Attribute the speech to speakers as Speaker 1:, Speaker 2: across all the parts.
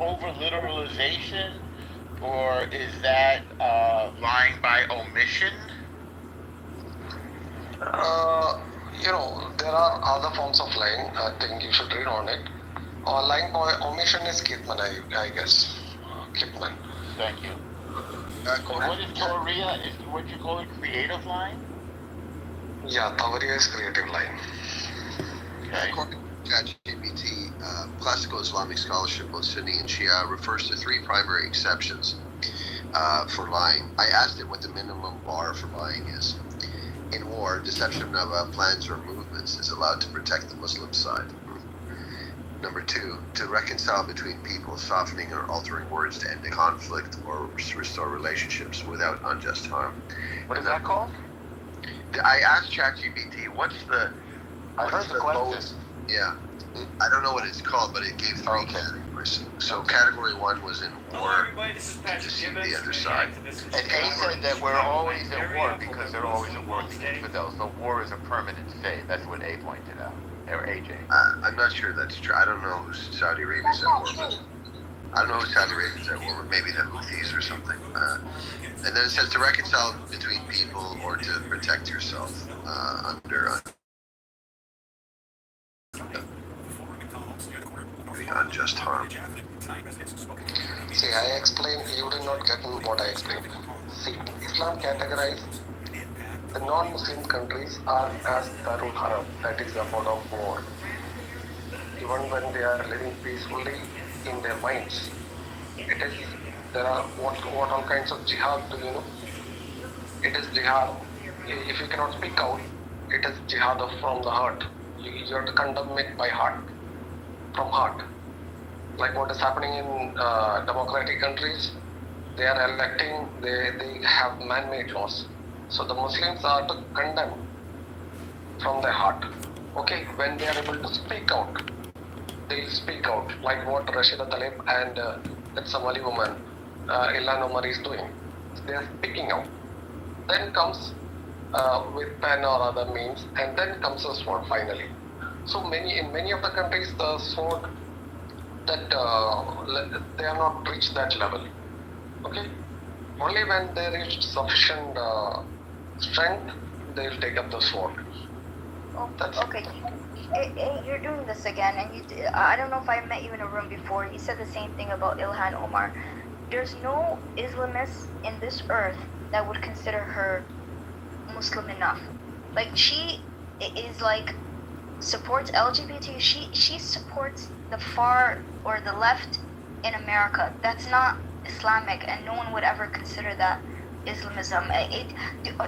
Speaker 1: over literalization, or is that lying by omission?
Speaker 2: There are other forms of lying. I think you should read on it. Lying by omission is Kidman, I guess. Kidman.
Speaker 1: Thank you. What is Toria? Is what you call it creative lying?
Speaker 2: Yeah, Tavaria is creative lying.
Speaker 1: Okay.
Speaker 3: According to ChatGPT, classical Islamic scholarship, both Sunni and Shia, refers to three primary exceptions for lying. I asked it what the minimum bar for lying is. In war, deception of plans or movements is allowed to protect the Muslim side. Number two, to reconcile between people, softening or altering words to end a conflict or restore relationships without unjust harm.
Speaker 1: What is that called?
Speaker 3: I asked ChatGPT, what's the lowest? Yeah, I don't know what it's called, but it gave three categories. So category one was in war, to deceive the other side.
Speaker 1: And A said that we're always at war because they're always at war with the infidels. So war is a permanent state. That's what A pointed out, or AJ.
Speaker 3: I'm not sure that's true. I don't know who Saudi Arabia's at war with. I don't know who Saudi Arabia's at war with. Maybe the Houthis or something. And then it says to reconcile between people or to protect yourself under unjust harm.
Speaker 2: See, I explained, you did not get what I explained. See, Islam categorized the non-Muslim countries are as Darul Haram, that is the mode of war. Even when they are living peacefully in their minds, there are what all kinds of jihad do you know? It is jihad. If you cannot speak out, it is jihad from the heart. You have to condemn it by heart, from heart. Like what is happening in democratic countries, they are electing, they have man-made laws. So the Muslims are to condemn from their heart. Okay, when they are able to speak out, they speak out, like what Rashida Tlaib and that Somali woman, Ilhan Omar is doing. They are speaking out. Then comes with pen or other means, and then comes the sword finally. So in many of the countries, the sword that they have not reached that level. Okay, only when they reach sufficient strength, they will take up the sword.
Speaker 4: Okay. You're doing this again, and I don't know if I met you in a room before. You said the same thing about Ilhan Omar. There's no Islamist in this earth that would consider her Muslim enough. Like, she is like supports LGBT. She supports the far or the left in America. That's not Islamic, and no one would ever consider that Islamism.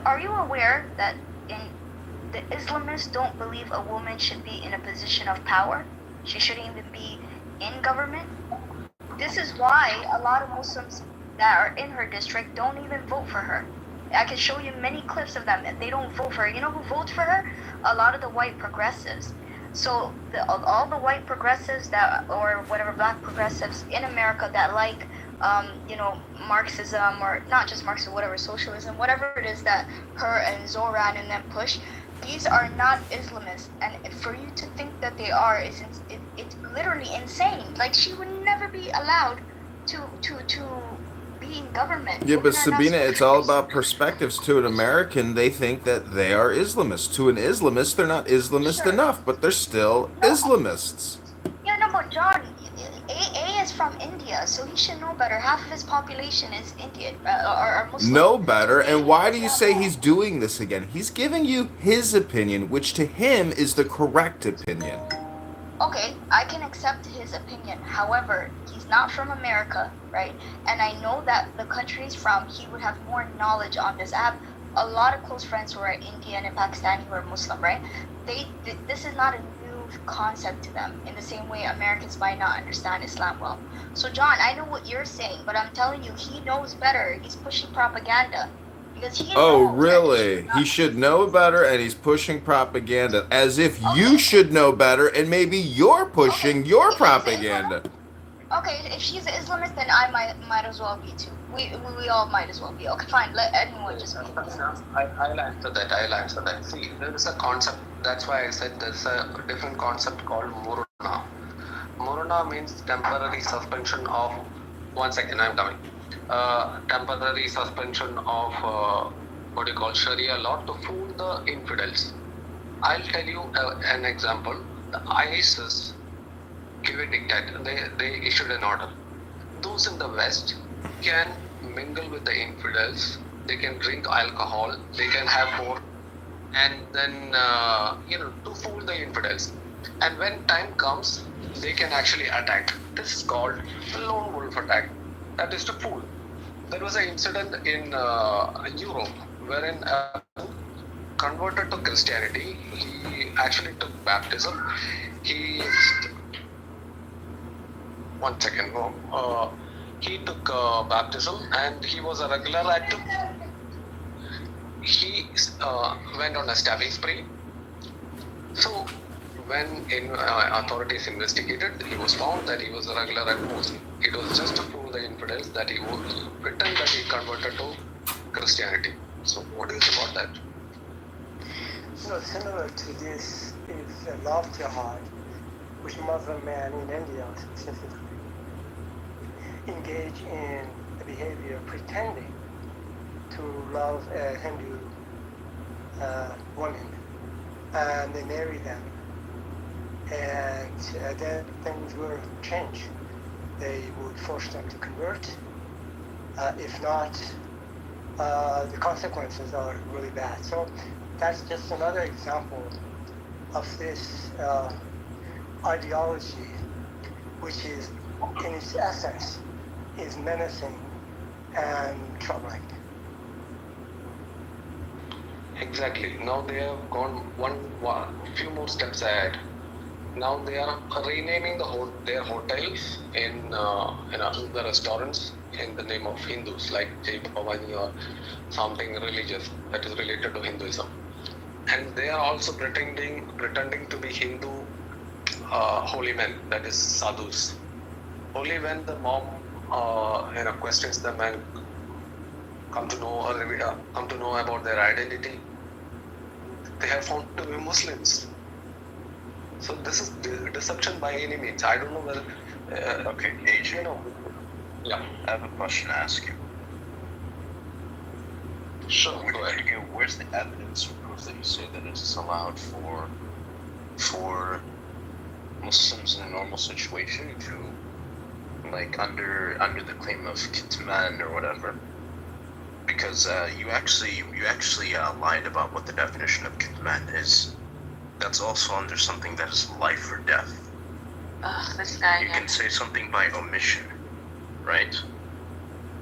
Speaker 4: Are you aware that the Islamists don't believe a woman should be in a position of power? She shouldn't even be in government. This is why a lot of Muslims that are in her district don't even vote for her. I can show you many clips of them. They don't vote for her. You know who votes for her? A lot of the white progressives. So all the white progressives or whatever black progressives in America that like, Marxism, or not just Marxism, whatever, socialism, whatever it is that her and Zoran and them push, these are not Islamists. And for you to think that they are, it's literally insane. Like, she would never be allowed to be in government.
Speaker 5: Yeah, but Sabina, it's all about perspectives. To an American, they think that they are Islamists. To an Islamist, they're not Islamist enough, but they're still Islamists.
Speaker 4: Yeah, no, but John, A is from India, so he should know better. Half of his population is Indian, or Muslim.
Speaker 5: Know better? And why do you say he's doing this again? He's giving you his opinion, which to him is the correct opinion.
Speaker 4: Okay, I can accept his opinion. However, he's not from America, right? And I know that the country he's from, he would have more knowledge on this. I have a lot of close friends who are Indian and Pakistani who are Muslim, right? This is not a new concept to them, in the same way Americans might not understand Islam well. So John, I know what you're saying, but I'm telling you, he knows better. He's pushing propaganda.
Speaker 5: Oh, really? He should know better, and he's pushing propaganda as if you should know better, and maybe you're pushing your propaganda.
Speaker 4: Okay, if she's an Islamist, then I might as well be too. We all might as well be. Okay, fine. Let anyone just be.
Speaker 2: I'll answer that. See, there is a concept. That's why I said there's a different concept called Muruna. Muruna Murna means temporary suspension of, 1 second, I'm coming. Temporary suspension of what you call Sharia law to fool the infidels. I'll tell you an example. The ISIS gave a dictate. They issued an order. Those in the West can mingle with the infidels. They can drink alcohol. They can have more, and then to fool the infidels. And when time comes, they can actually attack. This is called the lone wolf attack. That is to fool. There was an incident in Europe wherein a converted to Christianity. He actually took baptism. He 1 second. He took baptism and he was a regular active. He went on a stabbing spree. So when authorities investigated, he was found that he was a regular at most. It was just to fool the infidels that he would pretend that he converted to Christianity. So what do you say about that?
Speaker 6: Similar to this is the love jihad, which Muslim men in India specifically engage in the behavior pretending to love a Hindu woman, and they marry them, and then things will change. They would force them to convert. If not, the consequences are really bad. So that's just another example of this ideology, which is, in its essence, is menacing and troubling.
Speaker 2: Exactly. Now they have gone few more steps ahead. Now they are renaming their hotels in the restaurants in the name of Hindus, like Jai Bhavani or something religious that is related to Hinduism. And they are also pretending to be Hindu holy men, that is sadhus. Only when the mom questions them and come to know about their identity, they have found to be Muslims. So this is deception by any means. I don't know whether.
Speaker 7: Okay, AJ.
Speaker 2: Yeah.
Speaker 7: I have a question to ask you.
Speaker 2: Sure. Go ahead.
Speaker 7: Where's the evidence or proof that you say that it's allowed for Muslims in a normal situation to, like, under the claim of kitman or whatever? Because you actually lied about what the definition of kitman is. That's also under something that is life or death.
Speaker 8: This guy
Speaker 7: You can say something by omission, right?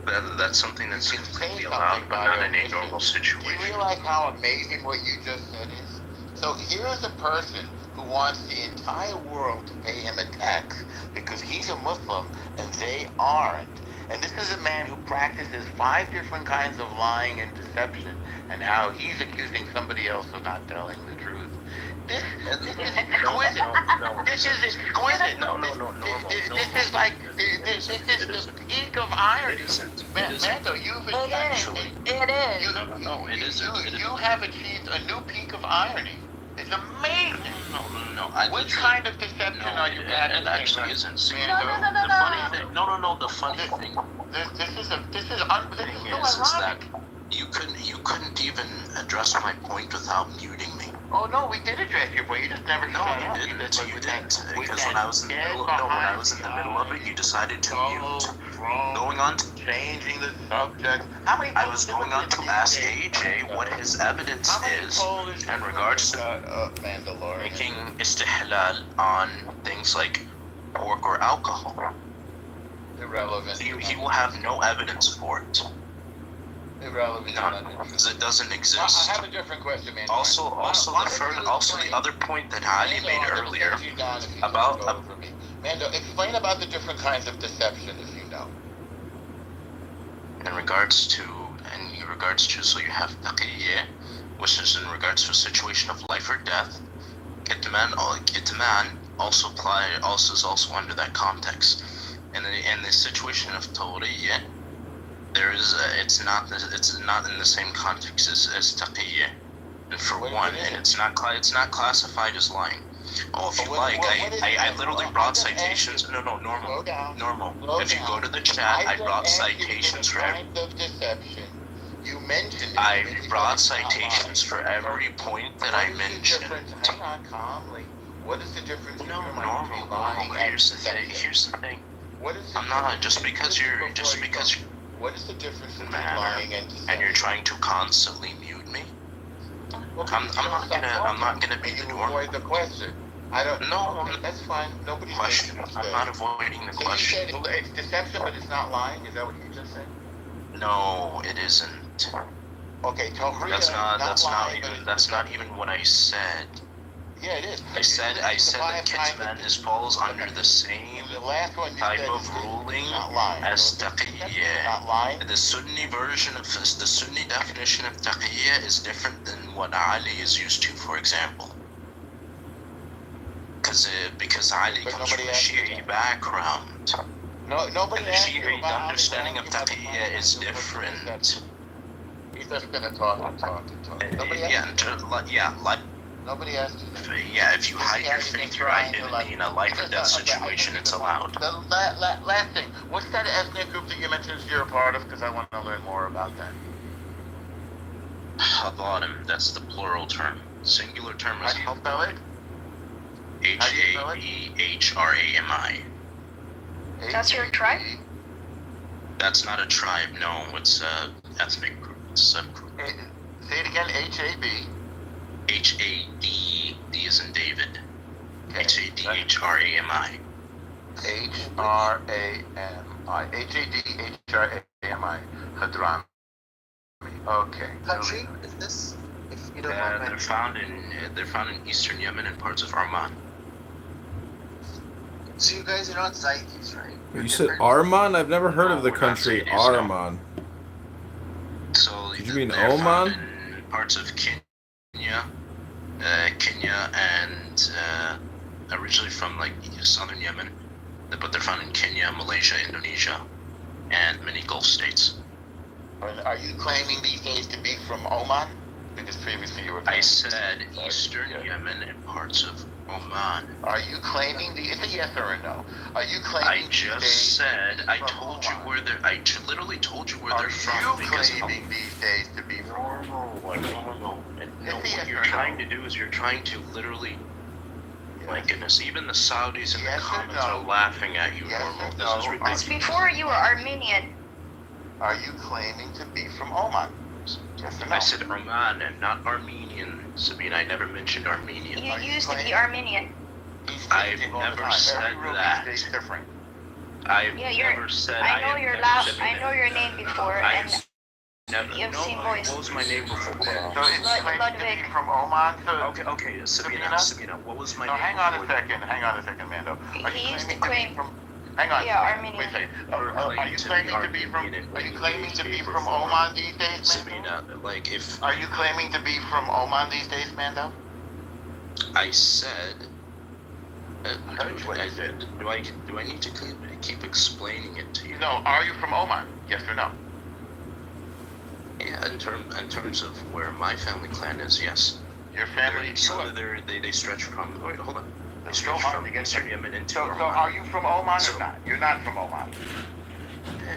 Speaker 7: That's something that seems to be allowed, but not in a normal
Speaker 1: Do
Speaker 7: situation.
Speaker 1: you realize how amazing what you just said is? So here's a person who wants the entire world to pay him a tax because he's a Muslim and they aren't. And this is a man who practices 5 different kinds of lying and deception, and how he's accusing somebody else of not telling the truth. This is exquisite. This is exquisite.
Speaker 7: No.
Speaker 1: This is like, this is the peak of irony. Mando, you've actually...
Speaker 8: It is.
Speaker 7: It isn't.
Speaker 1: You have achieved a new peak of irony. It's amazing.
Speaker 7: No.
Speaker 1: What kind of deception are you
Speaker 7: It
Speaker 1: practicing?
Speaker 7: actually isn't. See,
Speaker 8: No.
Speaker 7: the funny thing. No. The funny thing
Speaker 1: This is so
Speaker 7: is that
Speaker 1: ironic.
Speaker 7: you couldn't even address my point without muting me.
Speaker 1: Oh no, we did address your point. You just never
Speaker 7: No,
Speaker 1: shut
Speaker 7: you
Speaker 1: up.
Speaker 7: didn't.
Speaker 1: But
Speaker 7: You
Speaker 1: with
Speaker 7: didn't.
Speaker 1: that- with
Speaker 7: Because
Speaker 1: that
Speaker 7: when I was in the
Speaker 1: dead
Speaker 7: middle,
Speaker 1: behind
Speaker 7: of it, you decided to
Speaker 1: so
Speaker 7: mute.
Speaker 1: wrong,
Speaker 7: Going on to,
Speaker 1: changing the subject. How many
Speaker 7: I was
Speaker 1: polls
Speaker 7: going
Speaker 1: did
Speaker 7: on to
Speaker 1: we
Speaker 7: ask
Speaker 1: take?
Speaker 7: AJ what his evidence
Speaker 1: How many
Speaker 7: is
Speaker 1: polls
Speaker 7: in regards to
Speaker 1: Mandalorian?
Speaker 7: making istihlal on things like pork or alcohol.
Speaker 1: Irrelevant.
Speaker 7: He will have no evidence for it.
Speaker 1: Irrelevant.
Speaker 7: None, because it doesn't exist.
Speaker 1: I have a different question, man.
Speaker 7: Also, the other point that Ali made earlier about
Speaker 1: Mando, explain about the different kinds of deception, if you know.
Speaker 7: in regards to so you have taqiyya, which is in regards to a situation of life or death. Kitman is also under that context. And in the situation of tawriyya, it's not in the same context as taqiyya. And for one, and it's not classified as lying. Oh, if you
Speaker 1: What-
Speaker 7: like,
Speaker 1: what is
Speaker 7: I
Speaker 1: it?
Speaker 7: literally
Speaker 1: Well,
Speaker 7: brought
Speaker 1: I'm just
Speaker 7: citations.
Speaker 1: asking.
Speaker 7: No, normal.
Speaker 1: Slow down.
Speaker 7: Normal.
Speaker 1: Slow
Speaker 7: If you
Speaker 1: down.
Speaker 7: go to the chat, I
Speaker 1: just
Speaker 7: brought
Speaker 1: asked you
Speaker 7: citations
Speaker 1: the
Speaker 7: for every.
Speaker 1: crimes of deception. You mentioned it.
Speaker 7: I
Speaker 1: and then you
Speaker 7: brought
Speaker 1: said it's not
Speaker 7: citations
Speaker 1: lying.
Speaker 7: for every point that
Speaker 1: What
Speaker 7: I
Speaker 1: is the
Speaker 7: mentioned.
Speaker 1: difference? Hang on, calmly. What is the difference in
Speaker 7: No,
Speaker 1: your mind between lying
Speaker 7: normal.
Speaker 1: and
Speaker 7: Here's the thing.
Speaker 1: deception?
Speaker 7: Here's the thing.
Speaker 1: What is the
Speaker 7: I'm not
Speaker 1: difference?
Speaker 7: just because you're
Speaker 1: What is the difference between
Speaker 7: man,
Speaker 1: lying and deception?
Speaker 7: and you're trying to constantly mute me.
Speaker 1: Well,
Speaker 7: I'm not gonna be
Speaker 1: and
Speaker 7: the
Speaker 1: you
Speaker 7: normal.
Speaker 1: avoid the question. I don't.
Speaker 7: No,
Speaker 1: Okay, that's fine. Nobody's
Speaker 7: question.
Speaker 1: making a
Speaker 7: I'm
Speaker 1: mistake.
Speaker 7: not avoiding the
Speaker 1: So
Speaker 7: question.
Speaker 1: you said it's deception, but it's not lying. Is that what you just said?
Speaker 7: No, it isn't.
Speaker 1: Okay, Tahria
Speaker 7: That's not. That's not
Speaker 1: lying, but
Speaker 7: even.
Speaker 1: it's
Speaker 7: That's not
Speaker 1: deception.
Speaker 7: even what I said.
Speaker 1: Yeah, it is.
Speaker 7: I said that Kitman falls under the same
Speaker 1: The last one you
Speaker 7: type
Speaker 1: said
Speaker 7: of
Speaker 1: is
Speaker 7: ruling
Speaker 1: not lying.
Speaker 7: as
Speaker 1: So it's
Speaker 7: taqiyya.
Speaker 1: not lying.
Speaker 7: The Sunni version of the Sunni definition of taqiyya is different than what Ali is used to, for example. Because Ali
Speaker 1: But
Speaker 7: comes from
Speaker 1: nobody
Speaker 7: a
Speaker 1: asked you
Speaker 7: Shi'i
Speaker 1: that.
Speaker 7: background.
Speaker 1: No, nobody
Speaker 7: And the
Speaker 1: asked you
Speaker 7: Shi'i
Speaker 1: about
Speaker 7: understanding of
Speaker 1: Ali, about the
Speaker 7: taqiyya is
Speaker 1: concept of
Speaker 7: different.
Speaker 1: deception. He's just gonna talk and talk and talk. Nobody asked you. Nobody asked you that.
Speaker 7: If you hide your faith, your identity in a life or death situation, it's allowed.
Speaker 1: The last thing, what's that ethnic group that you mentioned you're a part of? Because I want to learn more about that.
Speaker 7: Habarim, that's the plural term. Singular term
Speaker 1: How
Speaker 7: is
Speaker 1: do you spell it?
Speaker 7: Habrami.
Speaker 4: That's your tribe?
Speaker 7: That's not a tribe, no. It's a ethnic group. It's a subgroup.
Speaker 1: Say it again. HAB.
Speaker 7: HAD, D is in David.
Speaker 1: Okay.
Speaker 7: HADHRAMI.
Speaker 1: HADHRAMI. Hadrami. Okay.
Speaker 3: Country is this? If you don't mind.
Speaker 7: They're found in eastern Yemen and parts of Oman.
Speaker 3: So you guys are not Zaitis, right?
Speaker 5: You said Arman? I've never heard of the
Speaker 7: We're not
Speaker 5: country
Speaker 7: Zaydis, no.
Speaker 5: Arman.
Speaker 7: So
Speaker 5: Did you mean
Speaker 7: they're found
Speaker 5: Oman?
Speaker 7: in parts of Kenya, and originally from like southern Yemen, but they're found in Kenya, Malaysia, Indonesia, and many Gulf states.
Speaker 1: Are you claiming these days to be from Oman? Because previously you were.
Speaker 7: I said eastern Yemen and parts of Oman.
Speaker 1: Are you claiming it's a yes or a no? Are you claiming?
Speaker 7: I just said I told you where they're. literally told you where they're from.
Speaker 1: Are you
Speaker 7: Because
Speaker 1: claiming these days to be from?
Speaker 7: No.
Speaker 1: Yes,
Speaker 7: What you're
Speaker 1: or no?
Speaker 7: trying to do is you're trying to literally. My goodness, even the Saudis in
Speaker 1: Yes
Speaker 7: the
Speaker 1: or
Speaker 7: comments
Speaker 1: no?
Speaker 7: are laughing at you,
Speaker 1: Yes
Speaker 7: Normal.
Speaker 1: or
Speaker 7: This
Speaker 1: no?
Speaker 7: is
Speaker 4: It's
Speaker 7: ridiculous.
Speaker 4: before you were Armenian.
Speaker 1: Are you claiming to be from Oman? Yes or no?
Speaker 7: I said Oman and not Armenian, Sabine. I never mentioned Armenian.
Speaker 4: You
Speaker 1: Are you
Speaker 4: used to be
Speaker 1: claiming-
Speaker 4: Armenian.
Speaker 1: He's
Speaker 7: I've
Speaker 1: changing all the
Speaker 7: never
Speaker 1: time.
Speaker 7: said
Speaker 1: Every rule
Speaker 7: that.
Speaker 1: these days different.
Speaker 7: I've
Speaker 4: Yeah,
Speaker 7: never said
Speaker 4: I know
Speaker 7: have
Speaker 4: your
Speaker 7: never
Speaker 4: last.
Speaker 7: said
Speaker 4: I know your name before, and
Speaker 7: never.
Speaker 4: you've
Speaker 7: No,
Speaker 4: seen voice.
Speaker 7: what was my name before?
Speaker 1: So it's claiming to
Speaker 4: Ludwig.
Speaker 1: be from Oman to...
Speaker 7: Okay, Sabina, what was my
Speaker 1: No,
Speaker 7: name
Speaker 1: hang on a
Speaker 7: before?
Speaker 1: second, Mando. Are
Speaker 4: He
Speaker 1: you
Speaker 4: used to
Speaker 1: claiming
Speaker 4: claim-
Speaker 1: from... Hang on.
Speaker 4: Yeah,
Speaker 1: wait,
Speaker 4: Armenian.
Speaker 1: Wait a second.
Speaker 7: You're
Speaker 1: Are you claiming to be from...
Speaker 7: Armenian and
Speaker 1: Are you
Speaker 7: when
Speaker 1: claiming to be
Speaker 7: gave
Speaker 1: from
Speaker 7: reform,
Speaker 1: Oman these days, Mando?
Speaker 7: Sabina, like if
Speaker 1: Are you claiming to be from Oman these days, Mando?
Speaker 7: I said,
Speaker 1: heard what you said.
Speaker 7: do I need to keep explaining it to you?
Speaker 1: No, are you from Oman? Yes or no?
Speaker 7: Yeah, in terms of where my family clan is, yes.
Speaker 1: Your family...
Speaker 7: They stretch from. Wait, hold on. They
Speaker 1: It's so
Speaker 7: stretch
Speaker 1: hard
Speaker 7: from
Speaker 1: to get
Speaker 7: eastern
Speaker 1: there.
Speaker 7: Yemen into
Speaker 1: So
Speaker 7: Oman.
Speaker 1: are you from Oman
Speaker 7: So-
Speaker 1: or not? You're not from Oman.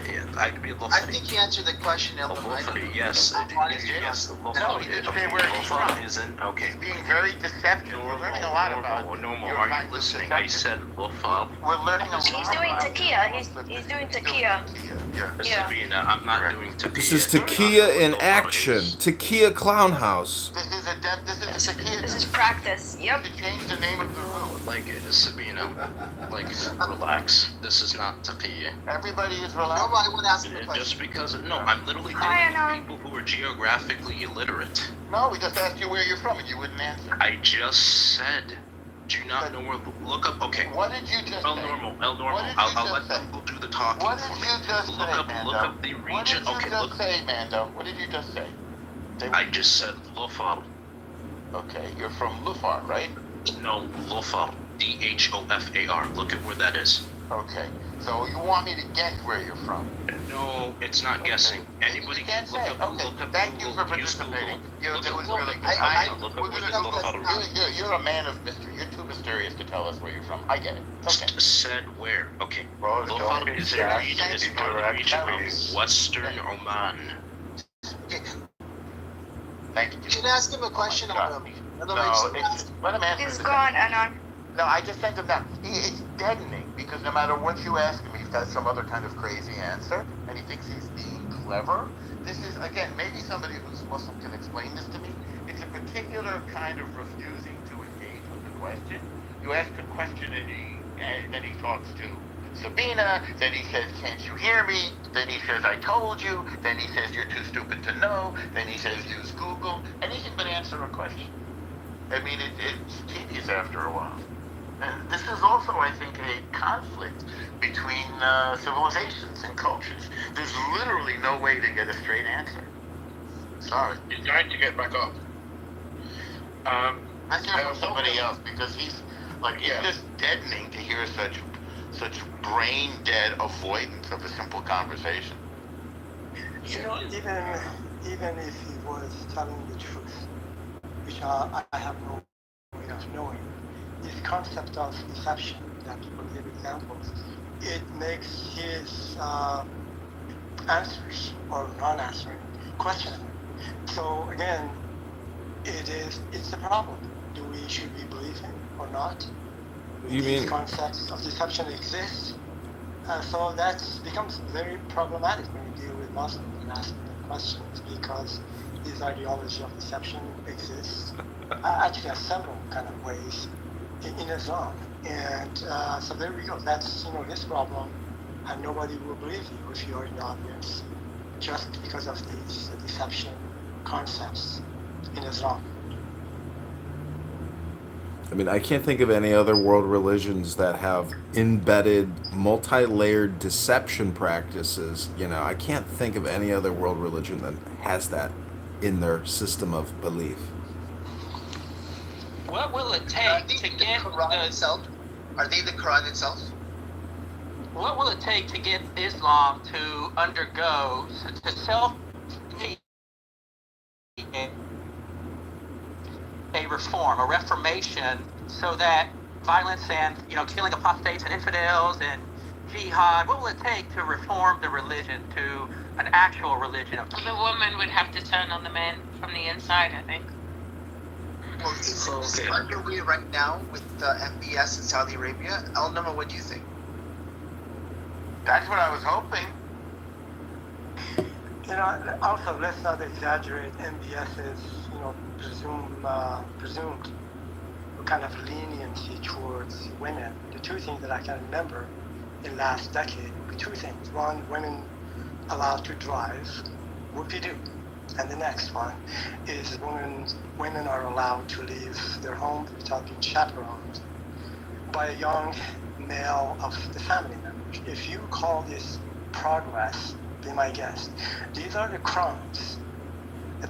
Speaker 7: Yeah, I could be a
Speaker 3: I think he answered the question, Elton.
Speaker 7: Yes, yes, the
Speaker 1: No,
Speaker 7: Lofan
Speaker 1: he didn't say where he's from.
Speaker 7: isn't okay.
Speaker 1: He's being very deceptive. We're learning a lot about...
Speaker 7: Normal.
Speaker 1: your
Speaker 7: Are
Speaker 1: kinds
Speaker 7: you
Speaker 1: of
Speaker 7: listening? I
Speaker 1: deception.
Speaker 7: said Lofan.
Speaker 1: We're learning a lot
Speaker 4: He's doing
Speaker 1: about...
Speaker 4: takia. He's doing takia.
Speaker 1: Yeah.
Speaker 4: Yeah.
Speaker 7: Sabina, I'm not doing takia.
Speaker 5: This is Takia in action. Takia Clown House.
Speaker 1: This is a takia.
Speaker 4: This is practice. Yep.
Speaker 1: To change the name of the room.
Speaker 7: Like Sabina, like relax. This is not takia.
Speaker 1: Everybody is
Speaker 3: No,
Speaker 1: relaxed.
Speaker 3: but I would ask him a
Speaker 7: Just
Speaker 3: question.
Speaker 7: because no, I'm literally
Speaker 4: I
Speaker 7: dealing
Speaker 4: know.
Speaker 7: with people who are geographically illiterate.
Speaker 1: No, we just asked you where you're from and you wouldn't answer.
Speaker 7: I just said, do you not know where? Look up. Okay.
Speaker 1: What did you just
Speaker 7: El
Speaker 1: say?
Speaker 7: normal.
Speaker 1: What did you
Speaker 7: I'll
Speaker 1: just
Speaker 7: let
Speaker 1: say?
Speaker 7: Google do the talking
Speaker 1: What
Speaker 7: for
Speaker 1: did
Speaker 7: me.
Speaker 1: you just
Speaker 7: Look
Speaker 1: say,
Speaker 7: up
Speaker 1: Mando?
Speaker 7: the
Speaker 1: What
Speaker 7: region.
Speaker 1: did you
Speaker 7: Okay,
Speaker 1: just
Speaker 7: look.
Speaker 1: say, Mando? What did you just say?
Speaker 7: I just said Lofar.
Speaker 1: Okay, you're from Lufar, right?
Speaker 7: No, Lofar. Dhofar. Look at where that is.
Speaker 1: Okay, so you want me to guess where you're from?
Speaker 7: No, it's not guessing. Anybody
Speaker 1: You
Speaker 7: can
Speaker 1: can't
Speaker 7: look
Speaker 1: say.
Speaker 7: up,
Speaker 1: Okay,
Speaker 7: look up
Speaker 1: thank you
Speaker 7: Google,
Speaker 1: for
Speaker 7: use
Speaker 1: participating.
Speaker 7: Google.
Speaker 1: That was really good.
Speaker 7: Look
Speaker 1: We're
Speaker 7: up,
Speaker 1: gonna
Speaker 7: look how to
Speaker 1: you're a man of mystery. You're too mysterious to tell us where you're from. I get it. Okay.
Speaker 7: said where. Okay.
Speaker 1: Well,
Speaker 7: Lothar is a region, is part of the region of Western Oman.
Speaker 1: Thank you.
Speaker 9: You can ask him a question
Speaker 1: God.
Speaker 9: on him.
Speaker 1: No, let him answer.
Speaker 4: He's
Speaker 1: the
Speaker 4: gone,
Speaker 1: second.
Speaker 4: Anon.
Speaker 1: No, I just sent him down. It's deadening because no matter what you ask him, he's got some other kind of crazy answer, and he thinks he's being clever. This is, again, maybe somebody who's Muslim can explain this to me. It's a particular kind of refusing to engage with the question. You ask a question, and then he talks to Sabina, then he says, can't you hear me? Then he says, I told you. Then he says, you're too stupid to know. Then he says, use Google. Anything but answer a question. I mean, it's tedious after a while. And this is also, I think, a conflict between civilizations and cultures. There's literally no way to get a straight answer. Sorry.
Speaker 10: You're going to get back up.
Speaker 1: Let's hear from somebody else, because he's like, it's just deadening to hear such brain dead avoidance of a simple conversation.
Speaker 6: You know, even if he was telling the truth, which I have no way of knowing, this concept of deception that people give examples, it makes his answers or non-answering questionable. So again, it's a problem. Should we believe him or not?
Speaker 5: You
Speaker 6: These
Speaker 5: mean
Speaker 6: concepts of deception exist? So that becomes very problematic when you deal with Muslims and ask them questions, because this ideology of deception exists. Actually, has several kind of ways in Islam, and so there we go. That's his problem, and nobody will believe you if you're in the audience, just because of these deception concepts in Islam.
Speaker 5: I mean, I can't think of any other world religions that have embedded multi-layered deception practices. I can't think of any other world religion that has that in their system of belief.
Speaker 11: What will it take to get
Speaker 9: Quran itself? Are they the Quran itself?
Speaker 11: What will it take to get Islam to undergo to self a reform, a reformation, so that violence and killing apostates and infidels and jihad, what will it take to reform the religion to an actual religion?
Speaker 8: The woman would have to turn on the man from the inside, I think.
Speaker 9: Well, is it underway right now with MBS in Saudi Arabia? Elnama, what do you think?
Speaker 1: That's what I was hoping.
Speaker 6: Also, let's not exaggerate MBS's, presumed kind of leniency towards women. The two things that I can remember in last decade would be two things. One, women allowed to drive, whoopie-doo. And the next one is women are allowed to leave their homes without being chaperoned by a young male of the family members. If you call this progress, be my guest. These are the crumbs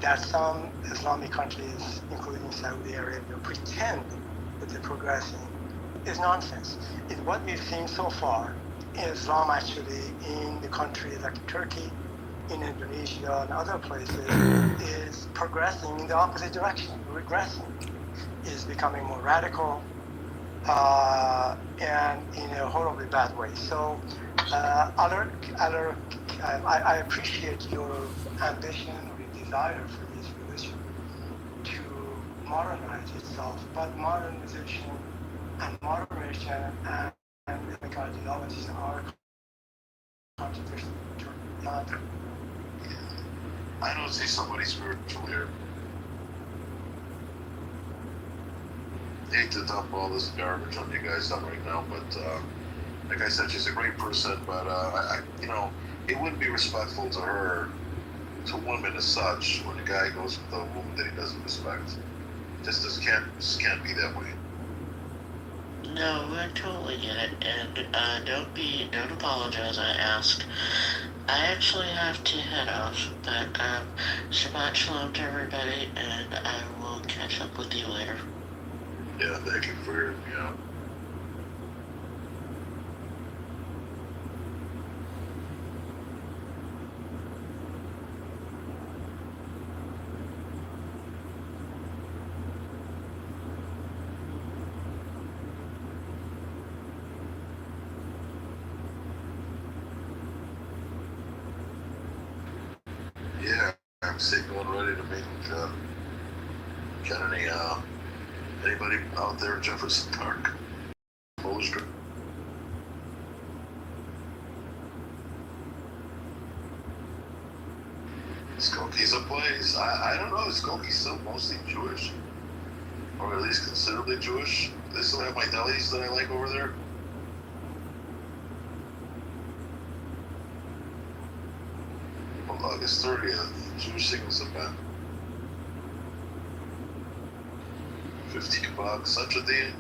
Speaker 6: that some Islamic countries, including Saudi Arabia, pretend that they're progressing. Is nonsense. What we've seen so far in Islam, actually, in the countries like Turkey, in Indonesia and other places, is progressing in the opposite direction, regressing, is becoming more radical, and in a horribly bad way. So, I appreciate your ambition or your desire for this religion to modernize itself, but modernization and moderation and Islamic ideologies are controversial.
Speaker 10: I don't see somebody spiritual here. I hate to dump all this garbage on you guys right now, but like I said, she's a great person, but it wouldn't be respectful to her, to women as such, when a guy goes with a woman that he doesn't respect. Just can't be that way.
Speaker 12: No, I totally get it, and don't apologize. I asked. I actually have to head off, but Shabbat Shalom to everybody, and I will catch up with you later.
Speaker 10: Yeah, thank you for your, I'm single and ready to meet. Got anybody out there in Jefferson Park? Opposed? Skookie's a place. I don't know. Is Skokie still mostly Jewish? Or at least considerably Jewish? They still have my delis that I like over there? Well, August 30th, Jewish Singles event. $15, such a deal.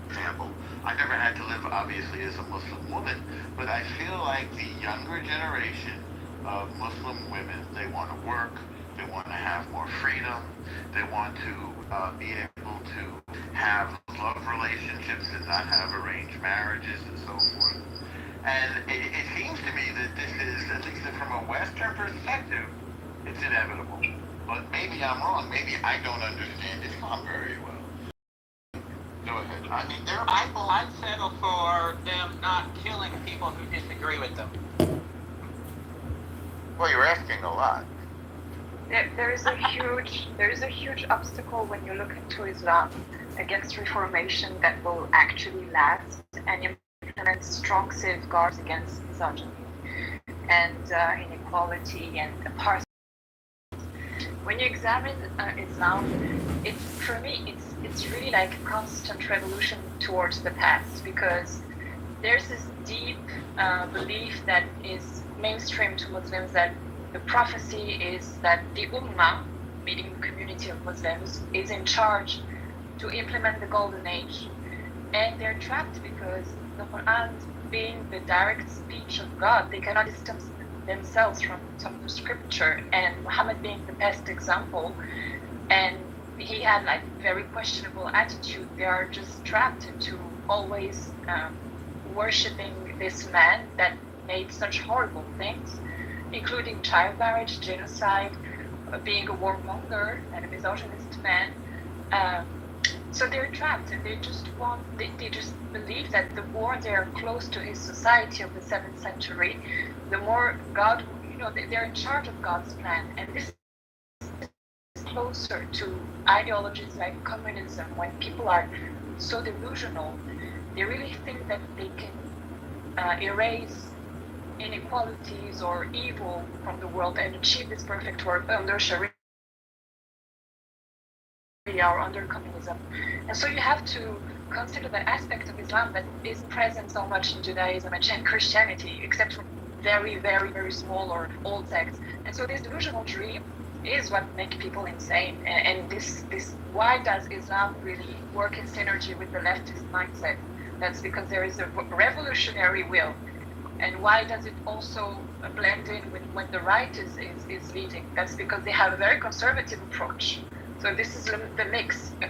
Speaker 1: Example, I never had to live obviously as a Muslim woman, but I feel like the younger generation of Muslim women, they want to work, they want to have more freedom, they want to be able to have love relationships and not have arranged marriages and so forth. And it seems to me that this is, at least from a Western perspective, it's inevitable. But maybe I'm wrong. Maybe I don't understand Islam very well. Go ahead. I mean, there are people.
Speaker 11: I'd settle for them not killing people who disagree with them.
Speaker 1: Well, you're asking a lot.
Speaker 13: There is a huge obstacle when you look into Islam against reformation that will actually last and implement strong safeguards against misogyny and inequality and apartheid. When you examine Islam, for me it's really like a constant revolution towards the past, because there's this deep belief that is mainstream to Muslims that the prophecy is that the Ummah, meaning the community of Muslims, is in charge to implement the Golden Age. And they're trapped because the Quran, being the direct speech of God, they cannot distance themselves from the scripture. And Muhammad being the best example, and he had like very questionable attitude. They are just trapped into always worshipping this man that made such horrible things, including child marriage, genocide, being a warmonger and a misogynist man. So they're trapped, and they just believe that the more they're close to his society of the 7th century, the more God, they're in charge of God's plan. And this is closer to ideologies like communism, when people are so delusional, they really think that they can erase inequalities or evil from the world and achieve this perfect world under Sharia or under communism. And so you have to consider that aspect of Islam that is present so much in Judaism and Christianity, except for very, very, very small or old sects. And so this delusional dream is what makes people insane. And this why does Islam really work in synergy with the leftist mindset? That's because there is a revolutionary will. And why does it also blend in with when the right is leading? That's because they have a very conservative approach. So this is the mix, a